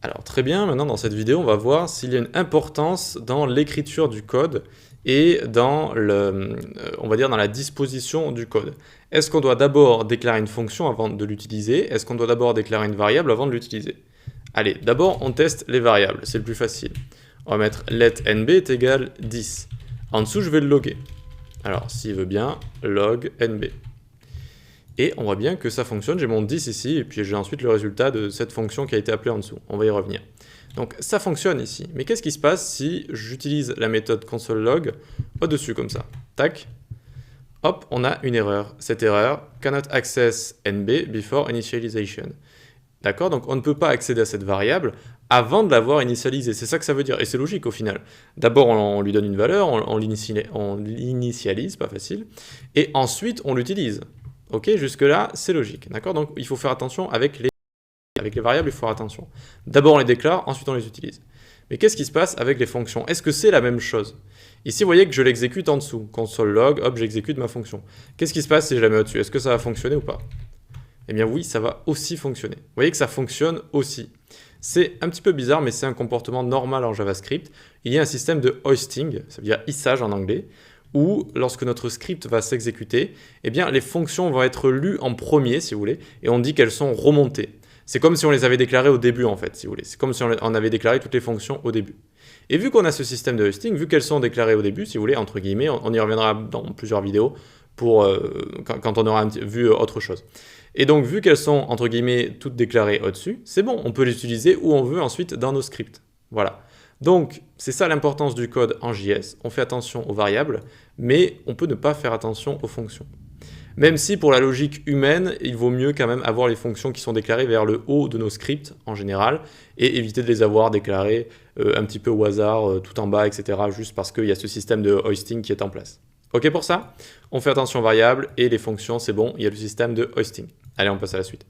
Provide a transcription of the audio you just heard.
Alors très bien, maintenant dans cette vidéo, on va voir s'il y a une importance dans l'écriture du code et dans on va dire dans la disposition du code. Est-ce qu'on doit d'abord déclarer une fonction avant de l'utiliser? Est-ce qu'on doit d'abord déclarer une variable avant de l'utiliser? Allez, d'abord on teste les variables, c'est le plus facile. On va mettre let nb est égal 10. En dessous, je vais le loguer. Alors, s'il veut bien, log nb. Et on voit bien que ça fonctionne, j'ai mon 10 ici, et puis j'ai ensuite le résultat de cette fonction qui a été appelée en dessous. On va y revenir. Donc ça fonctionne ici. Mais qu'est-ce qui se passe si j'utilise la méthode console.log au-dessus comme ça? Tac. Hop, on a une erreur. Cette erreur, cannot access nb before initialization. D'accord? Donc on ne peut pas accéder à cette variable avant de l'avoir initialisée. C'est ça que ça veut dire. Et c'est logique au final. D'abord, on lui donne une valeur, on l'initialise, pas facile. Et ensuite, on l'utilise. Ok, jusque-là, c'est logique. D'accord? Donc il faut faire attention avec les variables, il faut faire attention. D'abord, on les déclare, ensuite on les utilise. Mais qu'est-ce qui se passe avec les fonctions? Est-ce que c'est la même chose? Ici, vous voyez que je l'exécute en dessous. Console.log, hop, j'exécute ma fonction. Qu'est-ce qui se passe si je la mets au-dessus? Est-ce que ça va fonctionner ou pas? Eh bien oui, ça va aussi fonctionner. Vous voyez que ça fonctionne aussi. C'est un petit peu bizarre, mais c'est un comportement normal en JavaScript. Il y a un système de hoisting, ça veut dire hissage en anglais, où lorsque notre script va s'exécuter, eh bien les fonctions vont être lues en premier, si vous voulez, et on dit qu'elles sont remontées. C'est comme si on les avait déclarées au début, en fait, si vous voulez. C'est comme si on avait déclaré toutes les fonctions au début. Et vu qu'on a ce système de hoisting, vu qu'elles sont déclarées au début, si vous voulez, entre guillemets, on y reviendra dans plusieurs vidéos pour, quand on aura vu autre chose. Et donc, vu qu'elles sont, entre guillemets, toutes déclarées au-dessus, c'est bon, on peut les utiliser où on veut ensuite dans nos scripts. Voilà. Donc, c'est ça l'importance du code en JS. On fait attention aux variables, mais on peut ne pas faire attention aux fonctions. Même si pour la logique humaine, il vaut mieux quand même avoir les fonctions qui sont déclarées vers le haut de nos scripts en général et éviter de les avoir déclarées un petit peu au hasard, tout en bas, etc. juste parce qu'il y a ce système de hoisting qui est en place. Ok pour ça? On fait attention aux variables et les fonctions, c'est bon, il y a le système de hoisting. Allez, on passe à la suite.